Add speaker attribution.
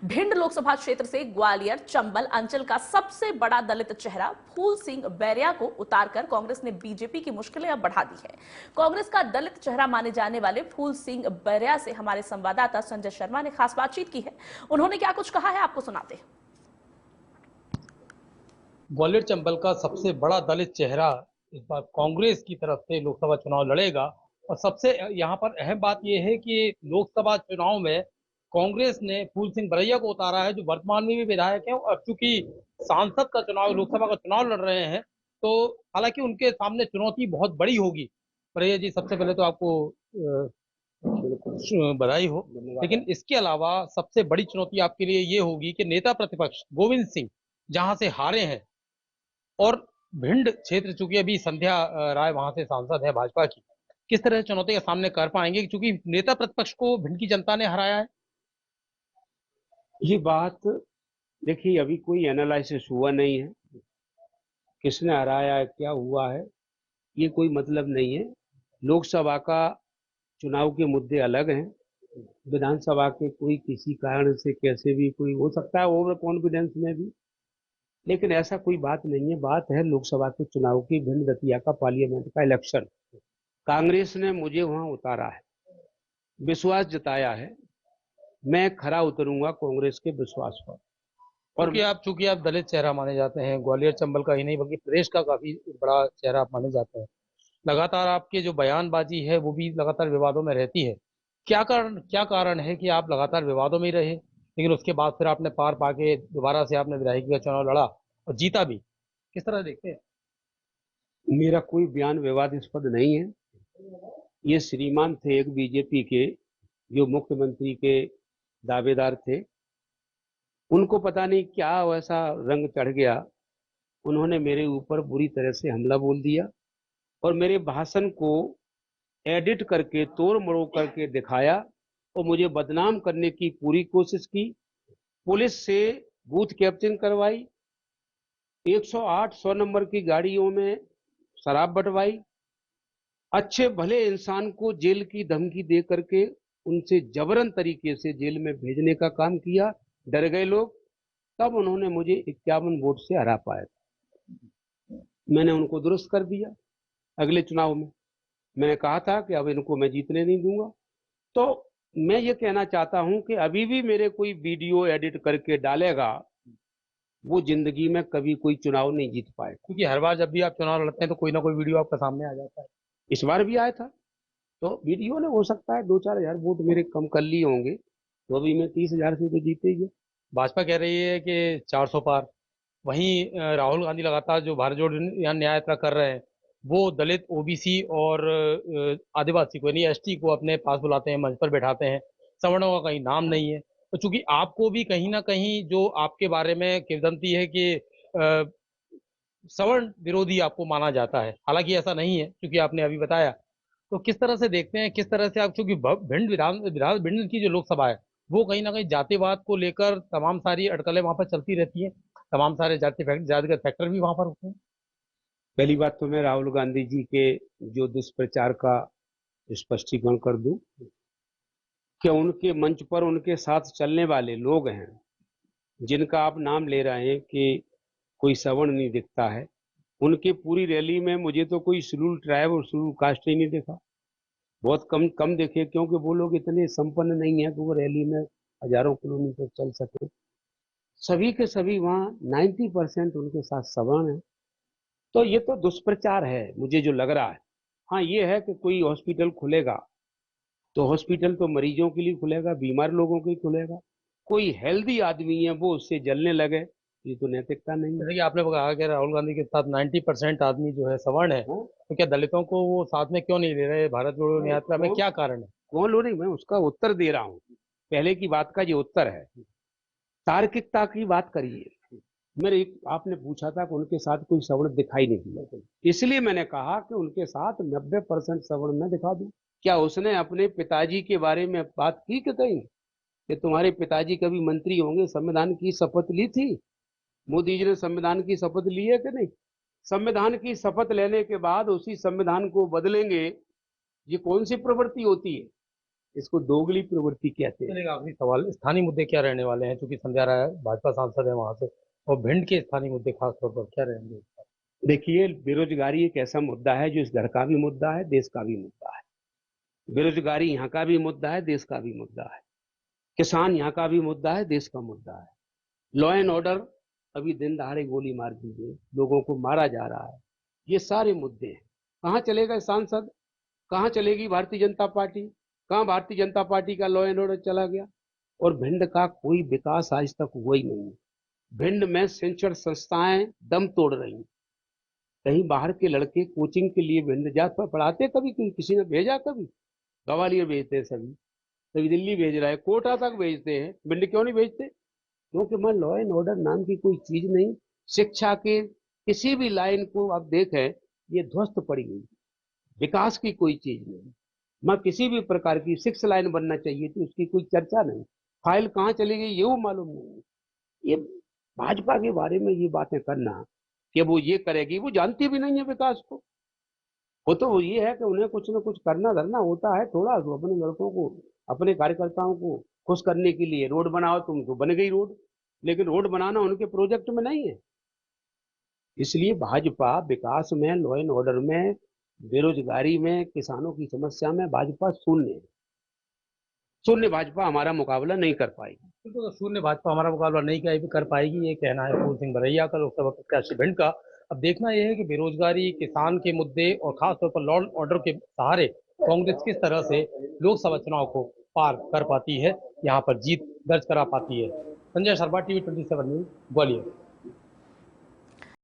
Speaker 1: भिंड लोकसभा क्षेत्र से ग्वालियर चंबल अंचल का सबसे बड़ा दलित चेहरा फूल सिंह बैरिया को उतारकर कांग्रेस ने बीजेपी की मुश्किलें अब बढ़ा दी है। कांग्रेस का दलित चेहरा माने जाने वाले फूल सिंह बैरिया से हमारे संवाददाता संजय शर्मा ने खास बातचीत की है। उन्होंने क्या कुछ कहा है, आपको सुनाते हैं।
Speaker 2: ग्वालियर चंबल का सबसे बड़ा दलित चेहरा इस बार कांग्रेस की तरफ से लोकसभा चुनाव लड़ेगा। और सबसे यहाँ पर अहम बात यह है कि लोकसभा चुनाव में कांग्रेस ने फूल सिंह बैरिया को उतारा है, जो वर्तमान में भी विधायक हैं। और चूंकि सांसद का चुनाव, लोकसभा का चुनाव लड़ रहे हैं, तो हालांकि उनके सामने चुनौती बहुत बड़ी होगी। बैरिया जी, सबसे पहले तो आपको बधाई हो। लेकिन इसके अलावा सबसे बड़ी चुनौती आपके लिए ये होगी कि नेता प्रतिपक्ष गोविंद सिंह जहां से हारे हैं, और भिंड क्षेत्र चूंकि अभी संध्या राय वहां से सांसद है भाजपा की, किस तरह से चुनौती का सामने कर पाएंगे, क्योंकि नेता प्रतिपक्ष को भिंड की जनता ने हराया है।
Speaker 3: ये बात देखिए, अभी कोई एनालिसिस हुआ नहीं है, किसने हराया है, क्या हुआ है, ये कोई मतलब नहीं है। लोकसभा का चुनाव के मुद्दे अलग हैं, विधानसभा के कोई किसी कारण से कैसे भी कोई हो सकता है ओवर कॉन्फिडेंस में भी, लेकिन ऐसा कोई बात नहीं है। बात है लोकसभा के चुनाव की, भिंड दतिया का पार्लियामेंट का इलेक्शन। कांग्रेस ने मुझे वहां उतारा है, विश्वास जताया है, मैं खरा उतरूंगा कांग्रेस के विश्वास पर।
Speaker 2: और चूंकि आप दलित चेहरा माने जाते हैं, ग्वालियर चंबल का ही नहीं बल्कि प्रदेश का काफी बड़ा चेहरा आप माने जाते हैं, लगातार आपके जो बयानबाजी है वो भी लगातार विवादों में रहती है। क्या कारण है कि आप लगातार विवादों में ही रहे, लेकिन उसके बाद फिर आपने पार पाके दोबारा से आपने विधायकी का चुनाव लड़ा और जीता भी? किस तरह देखते हैं?
Speaker 3: मेरा कोई बयान विवादास्पद नहीं है। ये श्रीमान थे एक बीजेपी के, जो मुख्यमंत्री के दावेदार थे, उनको पता नहीं क्या वैसा रंग चढ़ गया, उन्होंने मेरे ऊपर बुरी तरह से हमला बोल दिया और मेरे भाषण को एडिट करके तोड़ मरोड़ करके दिखाया और मुझे बदनाम करने की पूरी कोशिश की। पुलिस से बूथ कैप्चरिंग करवाई, 108 100 नंबर की गाड़ियों में शराब बंटवाई, अच्छे भले इंसान को जेल की धमकी दे करके उनसे जबरन तरीके से जेल में भेजने का काम किया। डर गए लोग, तब उन्होंने मुझे 51 वोट से हरा पाया। मैंने उनको दुरुस्त कर दिया। अगले चुनाव में मैंने कहा था कि अब इनको मैं जीतने नहीं दूंगा। तो मैं ये कहना चाहता हूं कि अभी भी मेरे कोई वीडियो एडिट करके डालेगा, वो जिंदगी में कभी कोई चुनाव नहीं जीत पाए,
Speaker 2: क्योंकि हर बार जब भी आप चुनाव लड़ते हैं तो कोई ना कोई वीडियो आपका सामने आ जाता है।
Speaker 3: इस बार भी आया था, तो वीडियो ने हो सकता है 2-4 हजार वोट मेरे कम कर लिए होंगे, तो अभी मैं 30,000 से तो जीते ही।
Speaker 2: भाजपा कह रही है कि 400 पार। वहीं राहुल गांधी लगातार जो भारत जोड़ो न्याय यात्रा कर रहे हैं, वो दलित, ओबीसी और आदिवासी को यानी एसटी को अपने पास बुलाते हैं, मंच पर बैठाते हैं। सवर्णों का कहीं नाम नहीं है। तो चूंकि आपको भी कहीं ना कहीं जो आपके बारे में किंवदंती है कि सवर्ण विरोधी आपको माना जाता है, हालांकि ऐसा नहीं है क्योंकि आपने अभी बताया। तो किस तरह से देखते हैं, किस तरह से आप, चूंकि भिंड की जो लोकसभा है वो कहीं ना कहीं जातिवाद को लेकर तमाम सारी अटकलें वहां पर चलती रहती हैं, तमाम सारे जातिगत फैक्टर भी वहां पर होते हैं।
Speaker 3: पहली बात तो मैं राहुल गांधी जी के जो दुष्प्रचार का स्पष्टीकरण कर दूं कि उनके मंच पर उनके साथ चलने वाले लोग हैं जिनका आप नाम ले रहे हैं कि कोई सवर्ण नहीं दिखता है, उनकी पूरी रैली में मुझे तो कोई शेड्यूल ट्राइब और शेड्यूल कास्ट ही नहीं देखा। बहुत कम कम देखे, क्योंकि वो लोग इतने संपन्न नहीं है कि वो रैली में हजारों किलोमीटर चल सके। सभी के सभी वहाँ 90% उनके साथ सवर्ण है। तो ये तो दुष्प्रचार है मुझे जो लग रहा है। हाँ, ये है कि कोई हॉस्पिटल खुलेगा तो हॉस्पिटल तो मरीजों के लिए खुलेगा, बीमार लोगों के लिए खुलेगा। कोई हेल्दी आदमी है वो उससे जलने लगे, ये तो नैतिकता नहीं है।
Speaker 2: जैसे कि आपने कहा कि राहुल गांधी के साथ 90% आदमी जो है सवर्ण है, तो क्या दलितों को वो साथ में क्यों नहीं ले रहे भारत जोड़ो न्याय यात्रा में? क्या कारण है?
Speaker 3: कौन लो नहीं, मैं उसका उत्तर दे रहा हूँ। पहले की बात का ये उत्तर है। तार्किकता की बात करिए। मेरे आपने पूछा था कि उनके साथ कोई सवर्ण दिखाई नहीं दिया, इसलिए मैंने कहा कि उनके साथ 90% सवर्ण में दिखा दूं। क्या उसने अपने पिताजी के बारे में बात की कि कहीं कि तुम्हारे पिताजी कभी मंत्री होंगे, संविधान की शपथ ली थी? मोदी जी ने संविधान की शपथ ली है कि नहीं? संविधान की शपथ लेने के बाद उसी संविधान को बदलेंगे, ये कौन सी प्रवृत्ति होती है? इसको दोगली प्रवृत्ति कहते हैं।
Speaker 2: चलिए, आखिरी सवाल, स्थानीय मुद्दे क्या रहने वाले हैं? क्योंकि संध्या राय भाजपा सांसद है वहां से, और भिंड के स्थानीय मुद्दे खासतौर पर क्या रहेंगे?
Speaker 3: देखिए, बेरोजगारी एक ऐसा मुद्दा है जो इस घर का भी मुद्दा है, देश का भी मुद्दा है। बेरोजगारी यहाँ का भी मुद्दा है, देश का भी मुद्दा है। किसान यहाँ का भी मुद्दा है, देश का मुद्दा है। लॉ एंड ऑर्डर, अभी दिन दहाड़े गोली मार दी गई, लोगों को मारा जा रहा है, ये सारे मुद्दे हैं। कहाँ चलेगा सांसद, कहाँ चलेगी भारतीय जनता पार्टी, कहाँ भारतीय जनता पार्टी का लॉ एंड ऑर्डर चला गया? और भिंड का कोई विकास आज तक हुआ ही नहीं है। भिंड में शैक्षण संस्थाएं दम तोड़ रही हैं। कहीं बाहर के लड़के कोचिंग के लिए भिंड जात पर पढ़ाते, कभी किसी ने भेजा? कभी ग्वालियर भेजते हैं, सभी कभी दिल्ली भेज रहा है, कोटा तक भेजते हैं, भिंड क्यों नहीं भेजते? क्योंकि मैं लॉ एंड ऑर्डर नाम की कोई चीज नहीं। शिक्षा के किसी भी लाइन को आप देखें, ये ध्वस्त पड़ी हुई, विकास की कोई चीज नहीं। मैं किसी भी प्रकार की 6 लाइन बनना चाहिए थी, उसकी कोई चर्चा नहीं। फाइल कहाँ चली गई ये वो मालूम नहीं। ये भाजपा के बारे में ये बातें करना कि वो ये करेगी, वो जानती भी नहीं है विकास को। वो तो ये है कि उन्हें कुछ न कुछ करना धरना होता है थोड़ा, तो अपने लड़कों को, अपने कार्यकर्ताओं को खुश करने के लिए रोड बनाओ, तुम तो बन गई रोड, लेकिन रोड बनाना उनके प्रोजेक्ट में नहीं है। इसलिए भाजपा विकास में, लॉ एंड ऑर्डर में, बेरोजगारी में, किसानों की समस्या में भाजपा शून्य है। शून्य भाजपा हमारा मुकाबला नहीं कर पाएगी।
Speaker 2: बिल्कुल, शून्य भाजपा हमारा मुकाबला नहीं कर पाएगी, ये कहना है फूल सिंह बरैया का, लोकसभा प्रत्याशी भिंड का। अब देखना यह है कि बेरोजगारी, किसान के मुद्दे और खासतौर पर लॉ एंड ऑर्डर के सहारे कांग्रेस किस तरह से लोकसभा चुनाव को पार कर पाती है, यहाँ पर जीत दर्ज करा पाती है। Sanjay Sharma, TV 27 news, Gwalior.